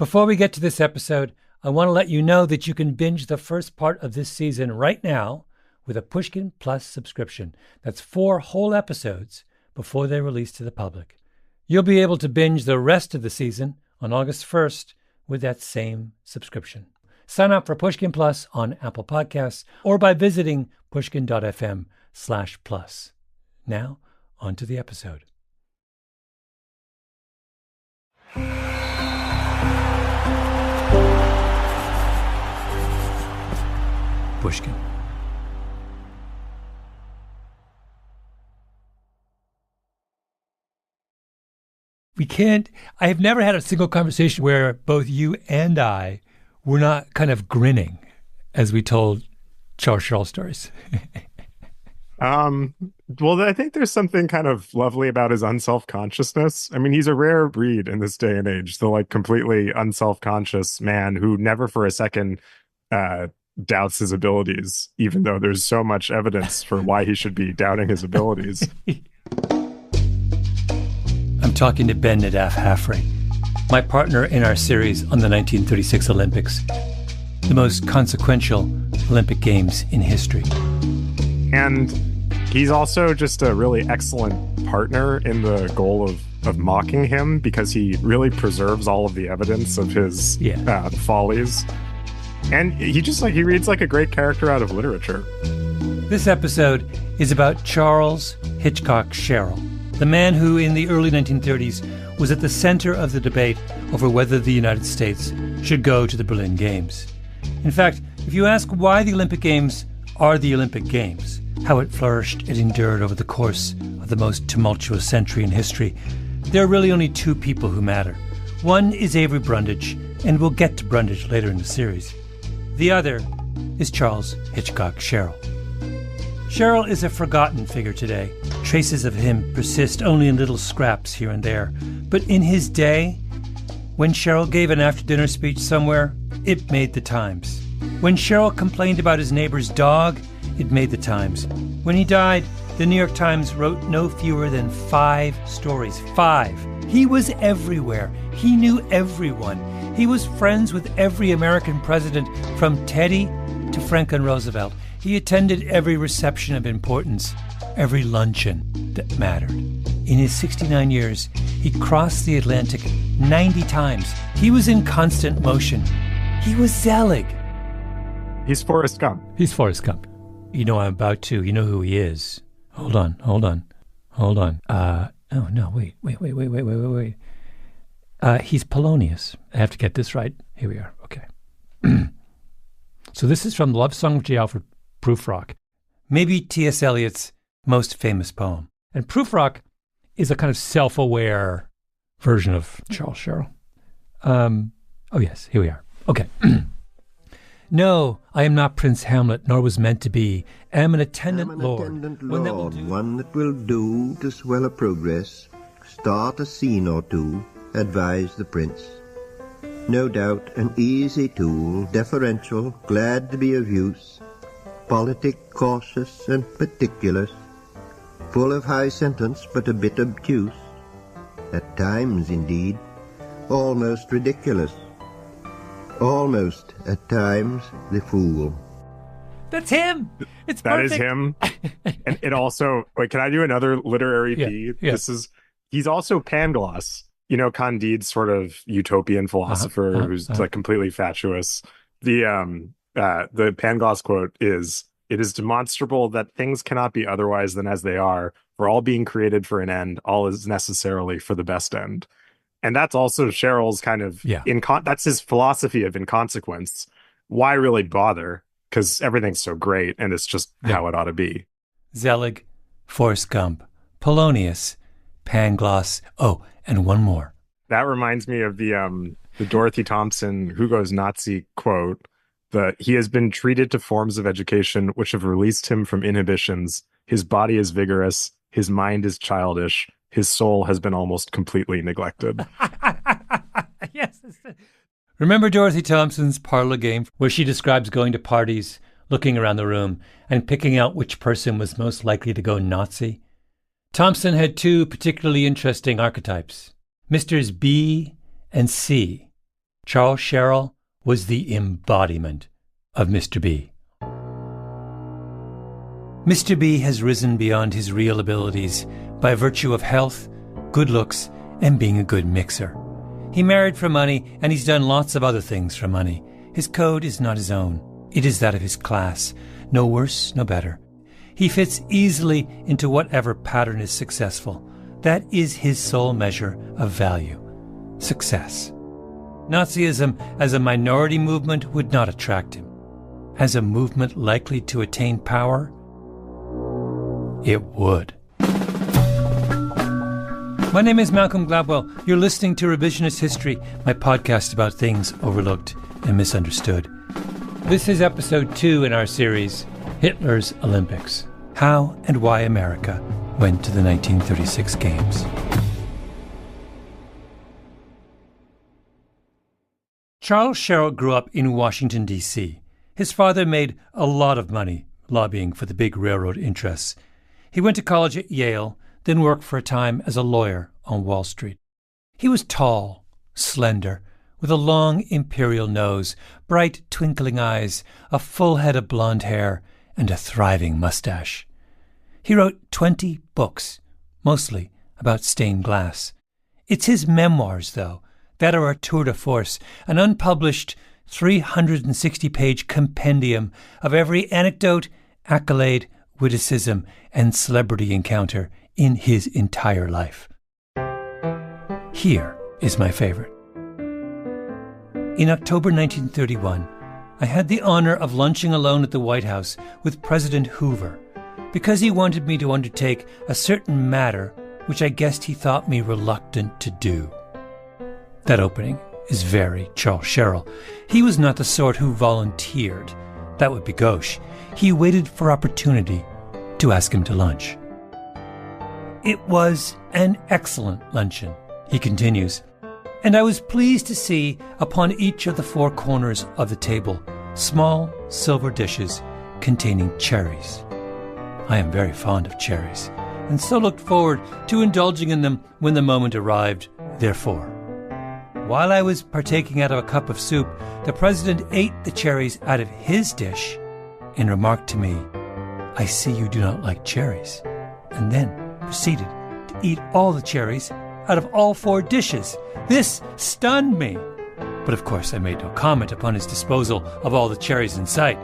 Before we get to this episode, I want to let you know that you can binge the first part of this season right now with a Pushkin Plus subscription. That's 4 whole episodes before they're released to the public. You'll be able to binge the rest of the season on August 1st with that same subscription. Sign up for Pushkin Plus on Apple Podcasts or by visiting pushkin.fm/plus. Now, on to the episode. Pushkin. I have never had a single conversation where both you and I were not kind of grinning as we told Charles Schurl stories. Well, I think there's something kind of lovely about his unself-consciousness. I mean, he's a rare breed in this day and age, the like completely unself-conscious man who never for a second doubts his abilities, even though there's so much evidence for why he should be doubting his abilities. I'm talking to Ben Nadaf Hafre, my partner in our series on the 1936 Olympics, the most consequential Olympic Games in history. And he's also just a really excellent partner in the goal of mocking him, because he really preserves all of the evidence of his follies. And he reads like a great character out of literature. This episode is about Charles Hitchcock Sherrill, the man who in the early 1930s was at the center of the debate over whether the United States should go to the Berlin Games. In fact, if you ask why the Olympic Games are the Olympic Games, how it flourished and endured over the course of the most tumultuous century in history, there are really only 2 people who matter. One is Avery Brundage, and we'll get to Brundage later in the series. The other is Charles Hitchcock Sherrill. Sherrill is a forgotten figure today. Traces of him persist only in little scraps here and there. But in his day, when Sherrill gave an after-dinner speech somewhere, it made the Times. When Sherrill complained about his neighbor's dog, it made the Times. When he died, the New York Times wrote no fewer than 5 stories. 5. He was everywhere. He knew everyone. He was friends with every American president, from Teddy to Franklin Roosevelt. He attended every reception of importance, every luncheon that mattered. In his 69 years, he crossed the Atlantic 90 times. He was in constant motion. He was Zelig. He's Forrest Gump. He's Forrest Gump. You know you know who he is. Hold on. Oh, no, wait. He's Polonius. I have to get this right. Here we are. Okay. So this is from Love Song of J. Alfred Prufrock, maybe T.S. Eliot's most famous poem. And Prufrock is a kind of self-aware version of Charles Sherrill. Oh, yes, here we are. Okay. No, I am not Prince Hamlet, nor was meant to be. Am an attendant lord. One that will do to swell a progress, start a scene or two, advise the prince. No doubt an easy tool, deferential, glad to be of use, politic, cautious, and meticulous, full of high sentence, but a bit obtuse, at times, indeed, almost ridiculous, almost, at times, the fool. That's him! It's that perfect. Is him. And it also, wait, can I do another literary feed? Yeah. He's also Pangloss. You know, Candide's sort of utopian philosopher who's like completely fatuous. The Pangloss quote is, "It is demonstrable that things cannot be otherwise than as they are, for all being created for an end, all is necessarily for the best end." And that's also Sherrill's kind of, that's his philosophy of inconsequence. Why really bother? Because everything's so great and it's just how it ought to be. Zelig, Forrest Gump, Polonius, Pangloss. Oh, and one more. That reminds me of the Dorothy Thompson Hugo's Nazi quote, that he has been treated to forms of education which have released him from inhibitions. His body is vigorous. His mind is childish. His soul has been almost completely neglected. Yes. Remember Dorothy Thompson's parlor game where she describes going to parties, looking around the room, and picking out which person was most likely to go Nazi? Thompson had 2 particularly interesting archetypes, Misters B and C. Charles Sherrill was the embodiment of Mr. B. Mr. B has risen beyond his real abilities by virtue of health, good looks, and being a good mixer. He married for money, and he's done lots of other things for money. His code is not his own. It is that of his class. No worse, no better. He fits easily into whatever pattern is successful. That is his sole measure of value. Success. Nazism as a minority movement would not attract him. As a movement likely to attain power, it would. My name is Malcolm Gladwell. You're listening to Revisionist History, my podcast about things overlooked and misunderstood. This is episode 2 in our series, Hitler's Olympics: How and Why America Went to the 1936 Games. Charles Sherrill grew up in Washington, D.C. His father made a lot of money lobbying for the big railroad interests. He went to college at Yale, then worked for a time as a lawyer on Wall Street. He was tall, slender, with a long imperial nose, bright twinkling eyes, a full head of blonde hair, and a thriving mustache. He wrote 20 books, mostly about stained glass. It's his memoirs, though, that are a tour de force, an unpublished 360-page compendium of every anecdote, accolade, witticism, and celebrity encounter in his entire life. Here is my favorite. In October 1931, I had the honor of lunching alone at the White House with President Hoover because he wanted me to undertake a certain matter which I guessed he thought me reluctant to do. That opening is very Charles Sherrill. He was not the sort who volunteered. That would be gauche. He waited for opportunity to ask him to lunch. It was an excellent luncheon, he continues, and I was pleased to see upon each of the 4 corners of the table small silver dishes containing cherries. I am very fond of cherries, and so looked forward to indulging in them when the moment arrived. Therefore, while I was partaking out of a cup of soup, the president ate the cherries out of his dish and remarked to me, "I see you do not like cherries," and then proceeded to eat all the cherries out of all 4 dishes. This stunned me. But of course I made no comment upon his disposal of all the cherries in sight.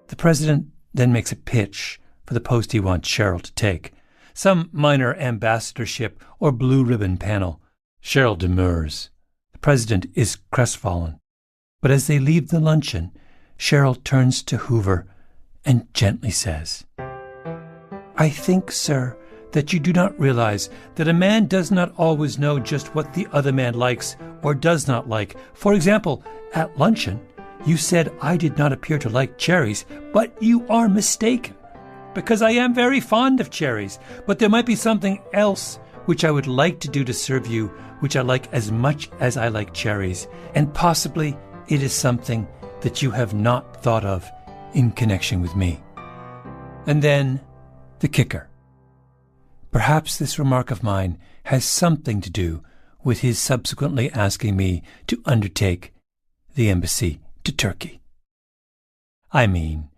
The president then makes a pitch for the post he wants Sherrill to take, some minor ambassadorship or blue ribbon panel. Sherrill demurs. The president is crestfallen. But as they leave the luncheon, Sherrill turns to Hoover and gently says, "I think, sir, that you do not realize that a man does not always know just what the other man likes or does not like. For example, at luncheon, you said I did not appear to like cherries, but you are mistaken, because I am very fond of cherries, but there might be something else which I would like to do to serve you, which I like as much as I like cherries, and possibly it is something that you have not thought of in connection with me." And then the kicker. Perhaps this remark of mine has something to do with his subsequently asking me to undertake the embassy to Turkey. I mean,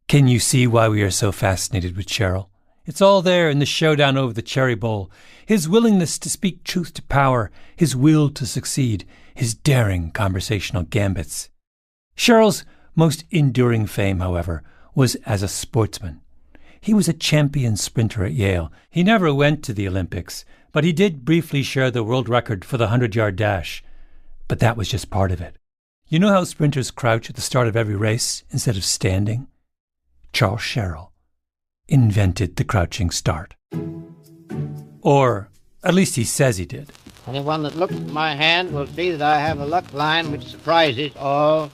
can you see why we are so fascinated with Sherrill? It's all there in the showdown over the cherry bowl, his willingness to speak truth to power, his will to succeed, his daring conversational gambits. Sherrill's most enduring fame, however, was as a sportsman. He was a champion sprinter at Yale. He never went to the Olympics, but he did briefly share the world record for the 100-yard dash. But that was just part of it. You know how sprinters crouch at the start of every race instead of standing? Charles Sherrill invented the crouching start. Or at least he says he did. Anyone that looks at my hand will see that I have a luck line which surprises all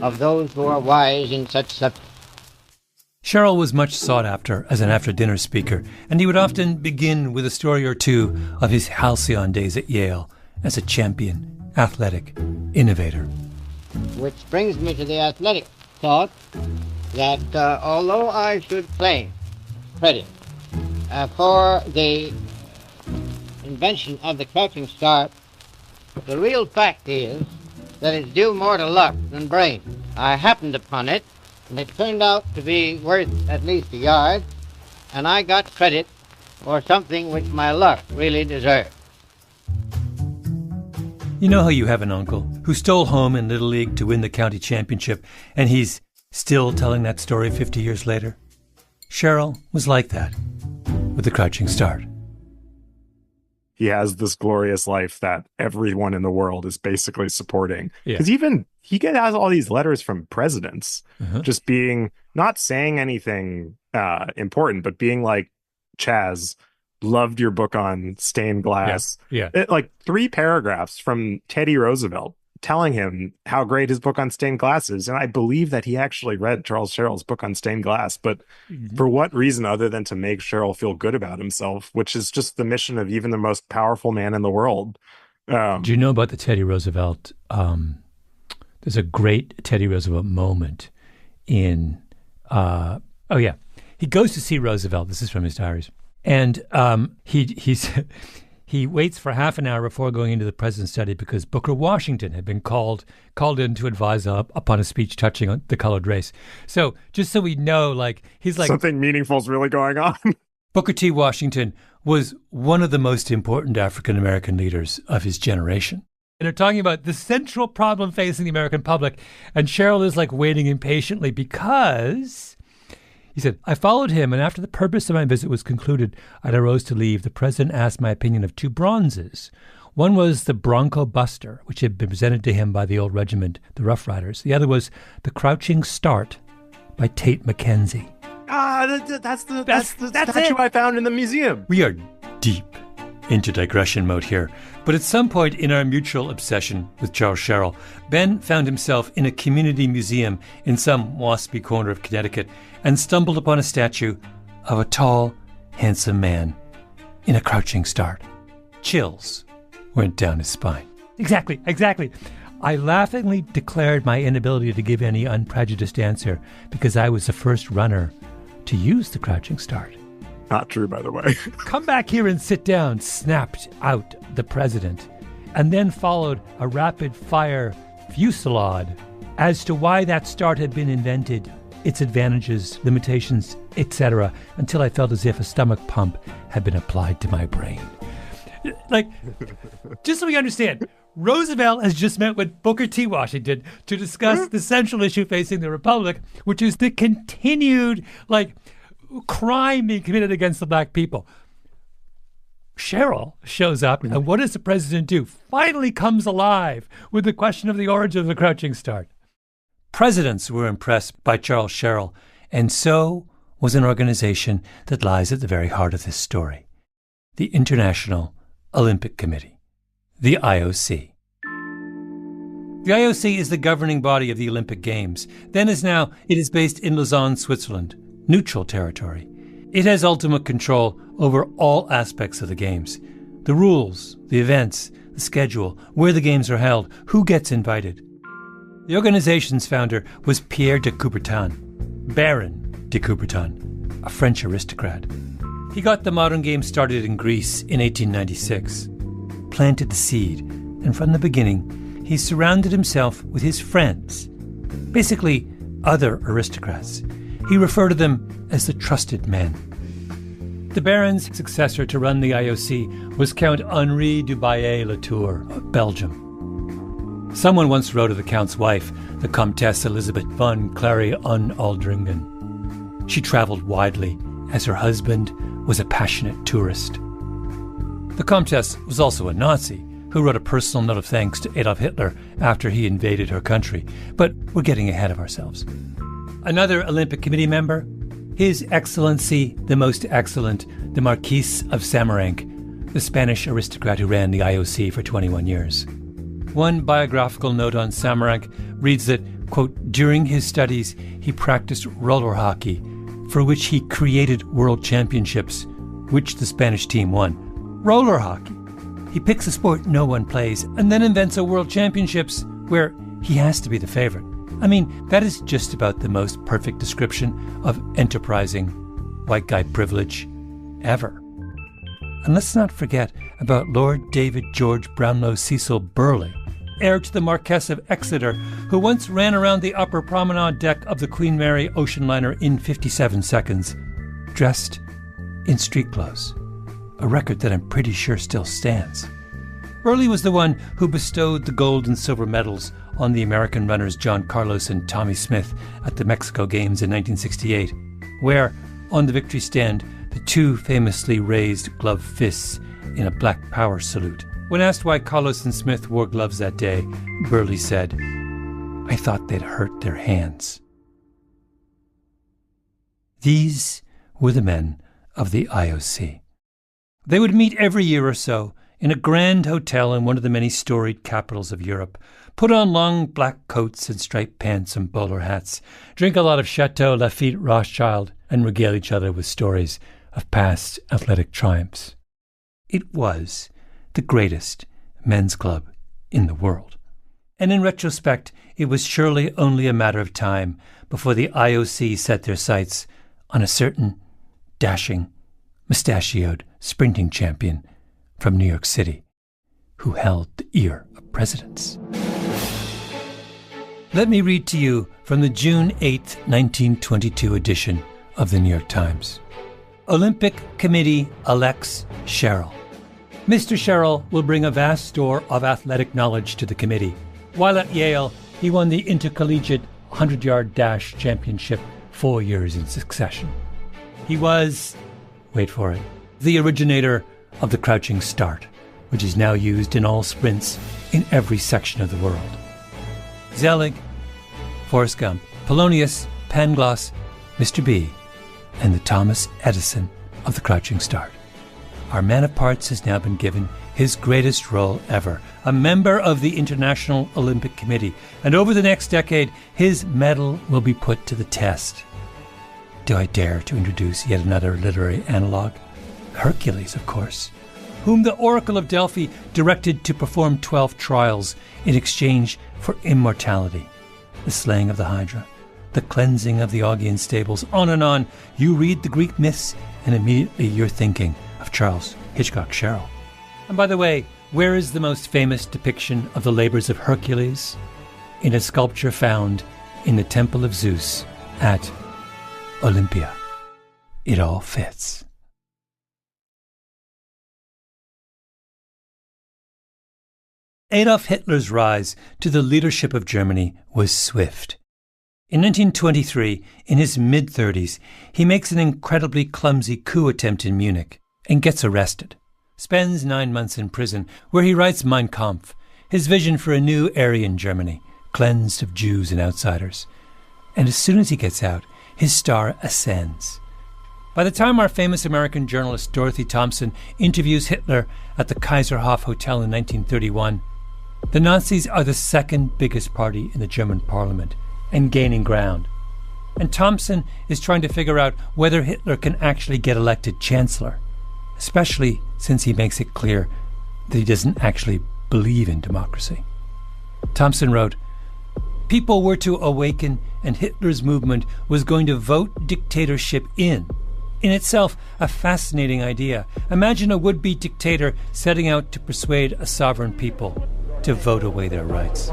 of those who are wise in such subjects. Sherrill was much sought after as an after-dinner speaker, and he would often begin with a story or two of his halcyon days at Yale as a champion, athletic, innovator. Which brings me to the athletic thought that although I should claim credit for the invention of the crouching start, The real fact is that it's due more to luck than brain. I happened upon it, and it turned out to be worth at least a yard, and I got credit for something which my luck really deserved. You know how you have an uncle who stole home in Little League to win the county championship, and he's still telling that story 50 years later? Cheryl was like that with the Crouching Start. He has this glorious life that everyone in the world is basically supporting. Because even he has all these letters from presidents just being, not saying anything important, but being like, Chaz, loved your book on stained glass. Like 3 paragraphs from Teddy Roosevelt telling him how great his book on stained glass is. And I believe that he actually read Charles Sherrill's book on stained glass, but for what reason other than to make Sherrill feel good about himself, which is just the mission of even the most powerful man in the world. Do you know about the Teddy Roosevelt? There's a great Teddy Roosevelt moment in, he goes to see Roosevelt. This is from his diaries. And he waits for half an hour before going into the president's study because Booker Washington had been called in to advise upon a speech touching on the colored race. So just so we know, he's like... something meaningful is really going on. Booker T. Washington was one of the most important African-American leaders of his generation. And they're talking about the central problem facing the American public. And Cheryl is waiting impatiently because... He said, I followed him, and after the purpose of my visit was concluded, I arose to leave. The president asked my opinion of 2 bronzes. One was the Bronco Buster, which had been presented to him by the old regiment, the Rough Riders. The other was the Crouching Start by Tate McKenzie. That's the statue I found in the museum. We are deep into digression mode here. But at some point in our mutual obsession with Charles Sherrill, Ben found himself in a community museum in some waspy corner of Connecticut and stumbled upon a statue of a tall, handsome man in a crouching start. Chills went down his spine. Exactly. I laughingly declared my inability to give any unprejudiced answer because I was the first runner to use the crouching start. Not true, by the way. Come back here and sit down, snapped out the president, and then followed a rapid-fire fusillade as to why that start had been invented, its advantages, limitations, etc., until I felt as if a stomach pump had been applied to my brain. Just so we understand, Roosevelt has just met with Booker T. Washington to discuss the central issue facing the Republic, which is the continued, crime being committed against the black people. Cheryl shows up, and what does the president do? Finally comes alive with the question of the origin of the Crouching Start. Presidents were impressed by Charles Sherrill, and so was an organization that lies at the very heart of this story, the International Olympic Committee, the IOC. The IOC is the governing body of the Olympic Games. Then as now, it is based in Lausanne, Switzerland, neutral territory. It has ultimate control over all aspects of the games. The rules, the events, the schedule, where the games are held, who gets invited. The organization's founder was Pierre de Coubertin, Baron de Coubertin, a French aristocrat. He got the modern games started in Greece in 1896, planted the seed, and from the beginning, he surrounded himself with his friends, basically other aristocrats. He referred to them as the trusted men. The Baron's successor to run the IOC was Count Henri du Baillet-Latour of Belgium. Someone once wrote of the Count's wife, the Comtesse Elizabeth von Clary-on-Aldringen. She traveled widely, as her husband was a passionate tourist. The Comtesse was also a Nazi, who wrote a personal note of thanks to Adolf Hitler after he invaded her country. But we're getting ahead of ourselves. Another Olympic Committee member, His Excellency, the Most Excellent, the Marquis of Samaranch, the Spanish aristocrat who ran the IOC for 21 years. One biographical note on Samaranch reads that, quote, during his studies, he practiced roller hockey, for which he created world championships, which the Spanish team won. Roller hockey. He picks a sport no one plays and then invents a world championships where he has to be the favorite. I mean, that is just about the most perfect description of enterprising white guy privilege ever. And let's not forget about Lord David George Brownlow Cecil Burleigh, heir to the Marquess of Exeter, who once ran around the upper promenade deck of the Queen Mary ocean liner in 57 seconds, dressed in street clothes, a record that I'm pretty sure still stands. Burleigh was the one who bestowed the gold and silver medals on the American runners John Carlos and Tommy Smith at the Mexico Games in 1968, where, on the victory stand, the two famously raised gloved fists in a Black Power salute. When asked why Carlos and Smith wore gloves that day, Burleigh said, "I thought they'd hurt their hands." These were the men of the IOC. They would meet every year or so in a grand hotel in one of the many storied capitals of Europe, put on long black coats and striped pants and bowler hats, drink a lot of Chateau Lafite Rothschild, and regale each other with stories of past athletic triumphs. It was the greatest men's club in the world. And in retrospect, it was surely only a matter of time before the IOC set their sights on a certain dashing, mustachioed sprinting champion from New York City who held the ear of presidents. Let me read to you from the June 8, 1922 edition of the New York Times. Olympic Committee elects Sherrill. Mr. Sherrill will bring a vast store of athletic knowledge to the committee. While at Yale, he won the intercollegiate 100-yard dash championship 4 years in succession. He was, wait for it, the originator of the crouching start, which is now used in all sprints in every section of the world. Zelig, Forrest Gump, Polonius, Pangloss, Mr. B, and the Thomas Edison of the crouching start. Our man of parts has now been given his greatest role ever, a member of the International Olympic Committee, and over the next decade, his medal will be put to the test. Do I dare to introduce yet another literary analog? Hercules, of course, whom the Oracle of Delphi directed to perform 12 trials in exchange for immortality. The slaying of the Hydra, the cleansing of the Augean stables, on and on. You read the Greek myths, and immediately you're thinking of Charles Hitchcock Sherrill. And by the way, where is the most famous depiction of the labors of Hercules? In a sculpture found in the Temple of Zeus at Olympia. It all fits. Adolf Hitler's rise to the leadership of Germany was swift. In 1923, in his mid-30s, he makes an incredibly clumsy coup attempt in Munich and gets arrested. Spends 9 months in prison, where he writes Mein Kampf, his vision for a new Aryan Germany, cleansed of Jews and outsiders. And as soon as he gets out, his star ascends. By the time our famous American journalist Dorothy Thompson interviews Hitler at the Kaiserhof Hotel in 1931, the Nazis are the second biggest party in the German parliament and gaining ground. And Thompson is trying to figure out whether Hitler can actually get elected chancellor, especially since he makes it clear that he doesn't actually believe in democracy. Thompson wrote, "People were to awaken, and Hitler's movement was going to vote dictatorship in. In itself, a fascinating idea. Imagine a would-be dictator setting out to persuade a sovereign people to vote away their rights."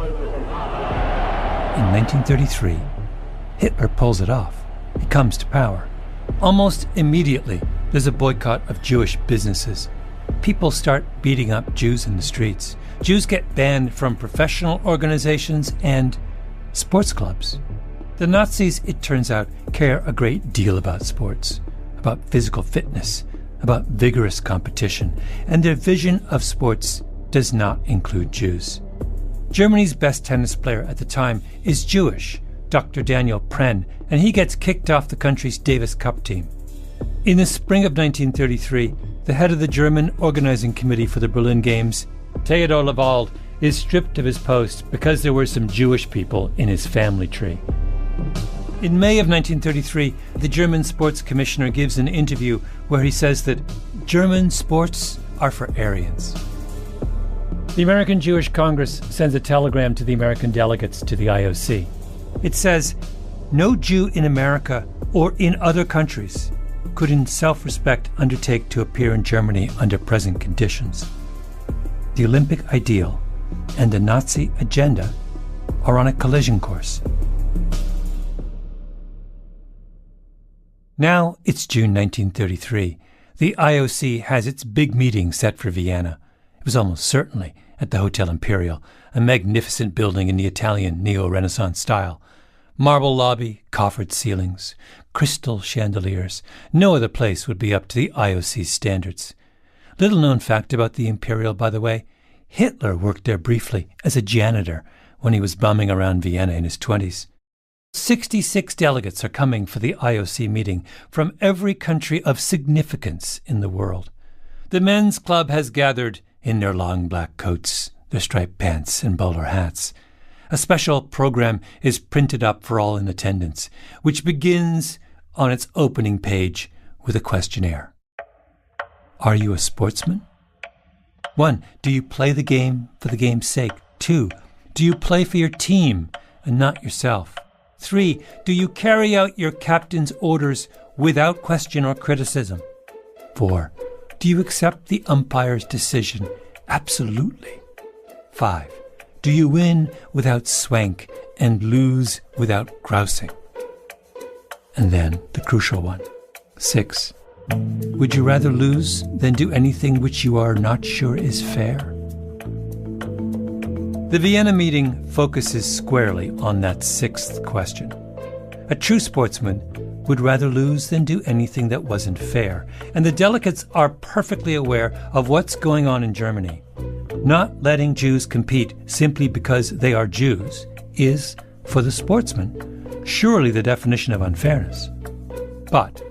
In 1933, Hitler pulls it off. He comes to power. Almost immediately, there's a boycott of Jewish businesses. People start beating up Jews in the streets. Jews get banned from professional organizations and sports clubs. The Nazis, it turns out, care a great deal about sports, about physical fitness, about vigorous competition, and their vision of sports does not include Jews. Germany's best tennis player at the time is Jewish, Dr. Daniel Prenn, and he gets kicked off the country's Davis Cup team. In the spring of 1933, the head of the German organizing committee for the Berlin Games, Theodor Lewald, is stripped of his post because there were some Jewish people in his family tree. In May of 1933, the German sports commissioner gives an interview where he says that German sports are for Aryans. The American Jewish Congress sends a telegram to the American delegates to the IOC. It says, "No Jew in America or in other countries could in self-respect undertake to appear in Germany under present conditions. The Olympic ideal and the Nazi agenda are on a collision course. Now it's June 1933. The IOC has its big meeting set for Vienna. It was almost certainly at the Hotel Imperial, a magnificent building in the Italian neo-Renaissance style. Marble lobby, coffered ceilings, crystal chandeliers. No other place would be up to the IOC's standards. Little known fact about the Imperial, by the way, Hitler worked there briefly as a janitor when he was bumming around Vienna in his 20s. 66 delegates are coming for the IOC meeting from every country of significance in the world. The men's club has gathered in their long black coats, their striped pants and bowler hats. A special program is printed up for all in attendance, which begins on its opening page with a questionnaire. Are you a sportsman? 1. Do you play the game for the game's sake? 2. Do you play for your team and not yourself? 3. Do you carry out your captain's orders without question or criticism? 4. Do you accept the umpire's decision absolutely? 5. Do you win without swank and lose without grousing? And then the crucial one. 6. Would you rather lose than do anything which you are not sure is fair? The Vienna meeting focuses squarely on that sixth question. A true sportsman would rather lose than do anything that wasn't fair, and the delegates are perfectly aware of what's going on in Germany. Not letting Jews compete simply because they are Jews is, for the sportsman, surely the definition of unfairness. But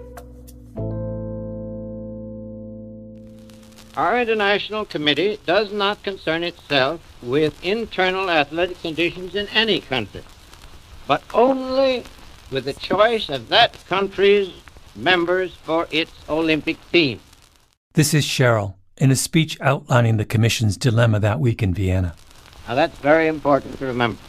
our International Committee does not concern itself with internal athletic conditions in any country, but only with the choice of that country's members for its Olympic team. This is Cheryl in a speech outlining the Commission's dilemma that week in Vienna. Now that's very important to remember.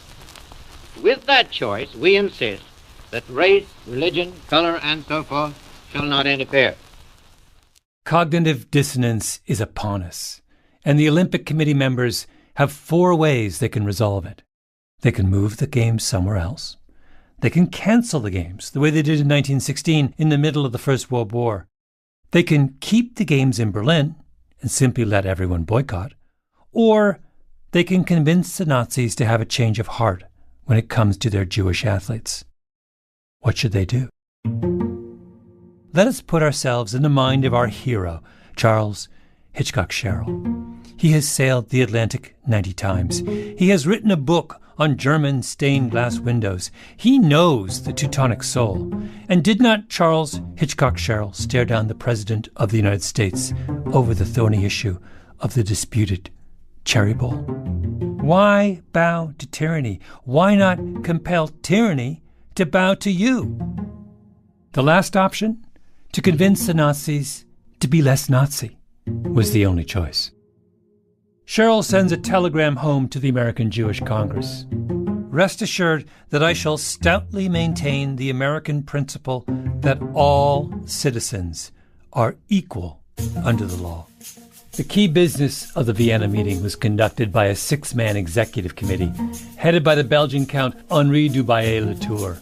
With that choice, we insist that race, religion, color, and so forth shall not interfere. Cognitive dissonance is upon us, and the Olympic Committee members have 4 ways they can resolve it. They can move the games somewhere else. They can cancel the games, the way they did in 1916 in the middle of the First World War. They can keep the games in Berlin and simply let everyone boycott. Or they can convince the Nazis to have a change of heart when it comes to their Jewish athletes. What should they do? Let us put ourselves in the mind of our hero, Charles Hitchcock Sherrill. He has sailed the Atlantic 90 times. He has written a book on German stained glass windows. He knows the Teutonic soul. And did not Charles Hitchcock Sherrill stare down the President of the United States over the thorny issue of the disputed Cherry Bowl? Why bow to tyranny? Why not compel tyranny to bow to you? The last option, to convince the Nazis to be less Nazi, was the only choice. Sherrill sends a telegram home to the American Jewish Congress. Rest assured that I shall stoutly maintain the American principle that all citizens are equal under the law. The key business of the Vienna meeting was conducted by a 6-man executive committee, headed by the Belgian Count Henri Dubaillet-Latour.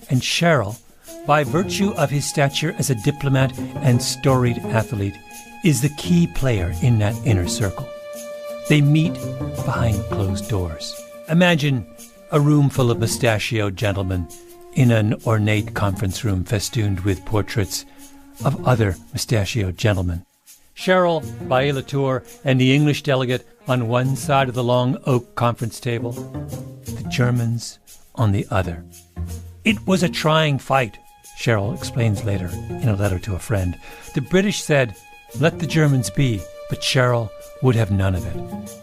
And Sherrill, by virtue of his stature as a diplomat and storied athlete, is the key player in that inner circle. They meet behind closed doors. Imagine a room full of mustachioed gentlemen in an ornate conference room festooned with portraits of other mustachioed gentlemen. Sherrill, Dubaillet-Latour, and the English delegate on one side of the long oak conference table, the Germans on the other. It was a trying fight, Sherrill explains later in a letter to a friend. The British said, "Let the Germans be," but Sherrill would have none of it.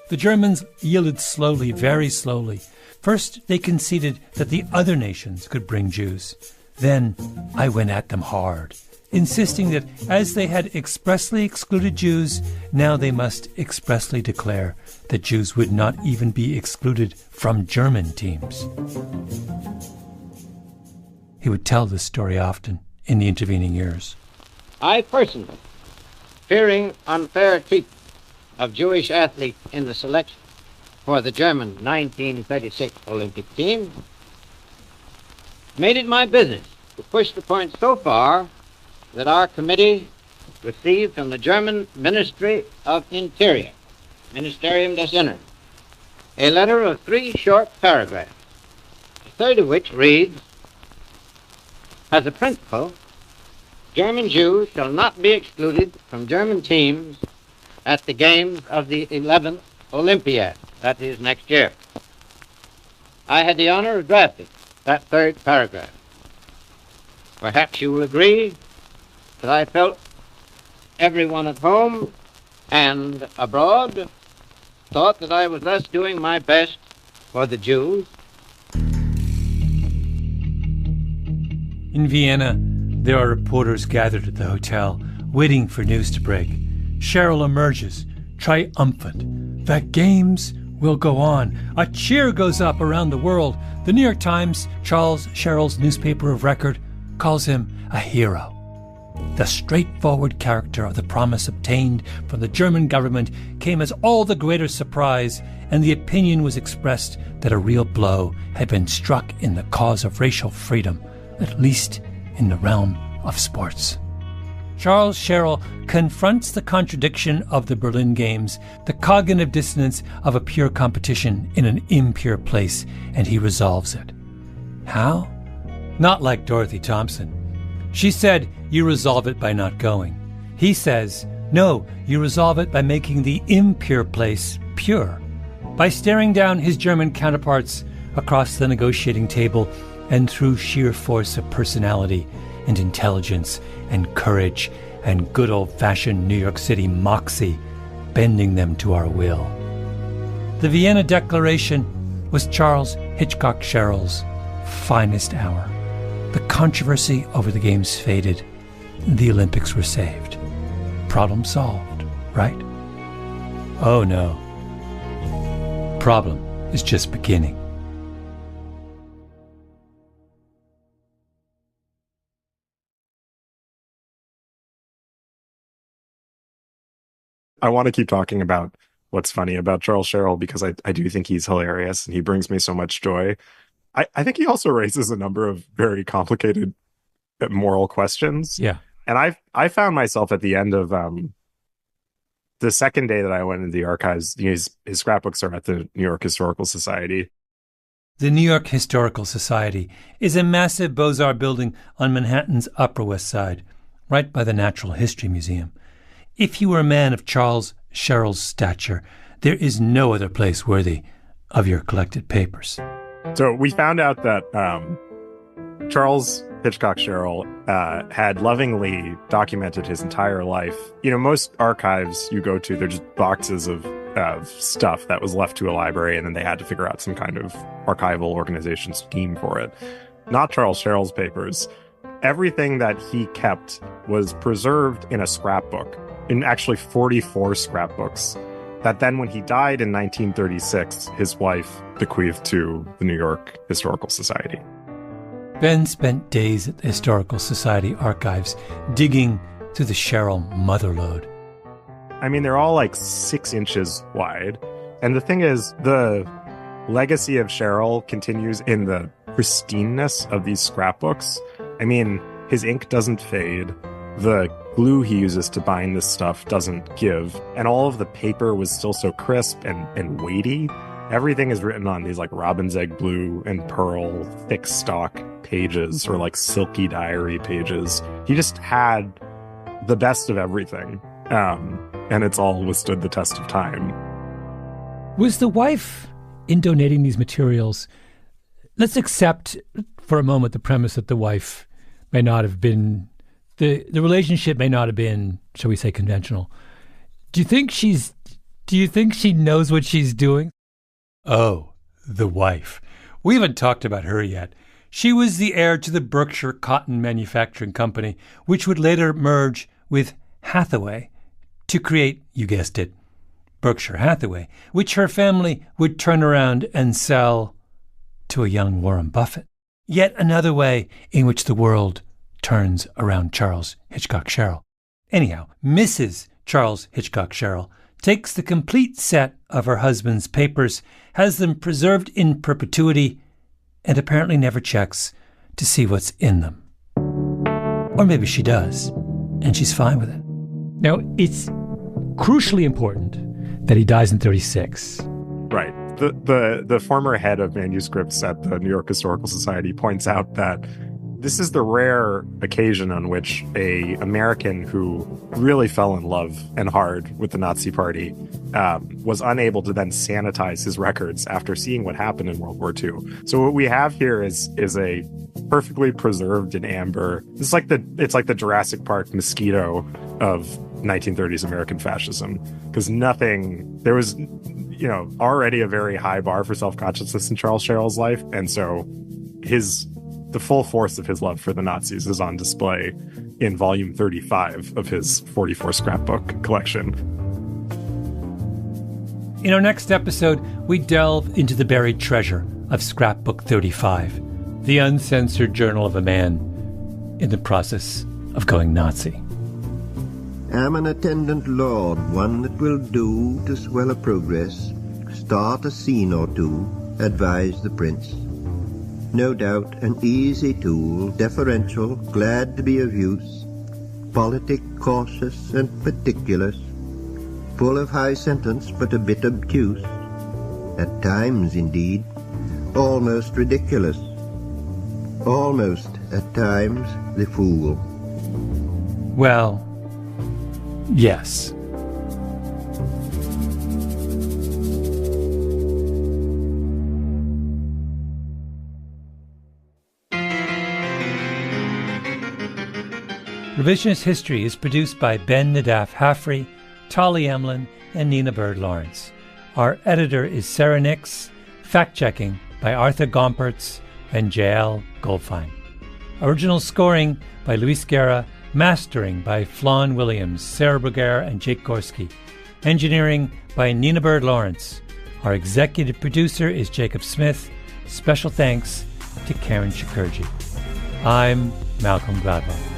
The Germans yielded slowly, very slowly. First, they conceded that the other nations could bring Jews. Then I went at them hard, insisting that as they had expressly excluded Jews, now they must expressly declare that Jews would not even be excluded from German teams. He would tell this story often in the intervening years. I personally, fearing unfair treatment of Jewish athletes in the selection for the German 1936 Olympic team, made it my business to push the point so far that our committee received from the German Ministry of Interior, Ministerium des Innern, a letter of 3 short paragraphs, the third of which reads, "As a principle, German Jews shall not be excluded from German teams at the games of the 11th Olympiad," that is next year. I had the honor of drafting that third paragraph. Perhaps you will agree that I felt everyone at home and abroad thought that I was thus doing my best for the Jews. In Vienna, there are reporters gathered at the hotel, waiting for news to break. Cheryl emerges, triumphant. The games will go on. A cheer goes up around the world. The New York Times, Cheryl's newspaper of record, calls him a hero. The straightforward character of the promise obtained from the German government came as all the greater surprise, and the opinion was expressed that a real blow had been struck in the cause of racial freedom, at least in the realm of sports. Charles Cheryl confronts the contradiction of the Berlin Games, the cognitive dissonance of a pure competition in an impure place, and he resolves it. How? Not like Dorothy Thompson. She said, you resolve it by not going. He says, no, you resolve it by making the impure place pure. By staring down his German counterparts across the negotiating table and through sheer force of personality and intelligence and courage and good old-fashioned New York City moxie, bending them to our will. The Vienna Declaration was Charles Hitchcock Cheryl's finest hour. The controversy over the games faded. The Olympics were saved. Problem solved, right? Oh no. Problem is just beginning. I want to keep talking about what's funny about Charles Cheryl because I do think he's hilarious and he brings me so much joy. I think he also raises a number of very complicated moral questions. Yeah. And I found myself at the end of the second day that I went into the archives, his scrapbooks are at the New York Historical Society. The New York Historical Society is a massive Beaux-Arts building on Manhattan's Upper West Side, right by the Natural History Museum. If you were a man of Charles Cheryl's stature, there is no other place worthy of your collected papers. So we found out that Charles Hitchcock Cheryl had lovingly documented his entire life. Most archives you go to, they're just boxes of stuff that was left to a library, and then they had to figure out some kind of archival organization scheme for it. Not Charles Cheryl's papers. Everything that he kept was preserved in a scrapbook, in actually 44 scrapbooks, that then when he died in 1936, his wife bequeathed to the New York Historical Society. Ben spent days at the Historical Society archives digging through the Cheryl motherlode. I mean, they're all like 6 inches wide. And the thing is, the legacy of Cheryl continues in the pristineness of these scrapbooks. I mean, his ink doesn't fade. The glue he uses to bind this stuff doesn't give. And all of the paper was still so crisp and weighty. Everything is written on these like robin's egg blue and pearl thick stock pages, or like silky diary pages. He just had the best of everything. And it's all withstood the test of time. Was the wife, in donating these materials, let's accept for a moment the premise that the wife may not have been, the relationship may not have been, shall we say, conventional. Do you think she knows what she's doing? Oh, the wife. We haven't talked about her yet. She was the heir to the Berkshire Cotton Manufacturing Company, which would later merge with Hathaway to create, you guessed it, Berkshire Hathaway, which her family would turn around and sell to a young Warren Buffett. Yet another way in which the world turns around Charles Hitchcock Sherrill. Anyhow, Mrs. Charles Hitchcock Sherrill takes the complete set of her husband's papers, has them preserved in perpetuity, and apparently never checks to see what's in them. Or maybe she does, and she's fine with it. Now, it's crucially important that he dies in 36. Right. The former head of manuscripts at the New York Historical Society points out that this is the rare occasion on which a American who really fell in love and hard with the Nazi Party was unable to then sanitize his records after seeing what happened in World War II. So what we have here is a perfectly preserved in amber. It's like the Jurassic Park mosquito of 1930s American fascism, because there was already a very high bar for self-consciousness in Charles Sherrill's life, and so the full force of his love for the Nazis is on display in volume 35 of his 44 scrapbook collection. In our next episode, we delve into the buried treasure of Scrapbook 35, the uncensored journal of a man in the process of going Nazi. Am an attendant lord, one that will do to swell a progress, start a scene or two, advise the prince. No doubt an easy tool, deferential, glad to be of use, politic, cautious, and particulars, full of high sentence but a bit obtuse, at times indeed, almost ridiculous, almost at times the fool. Well, yes. Revisionist History is produced by Ben Nadaf Haffrey, Tolly Emlin, and Nina Bird Lawrence. Our editor is Sarah Nix, fact-checking by Arthur Gompertz and Jael Goldfein. Original scoring by Luis Guerra, mastering by Flawn Williams, Sarah Bruguera, and Jake Gorski. Engineering by Nina Bird Lawrence. Our executive producer is Jacob Smith. Special thanks to Karen Shakurji. I'm Malcolm Gladwell.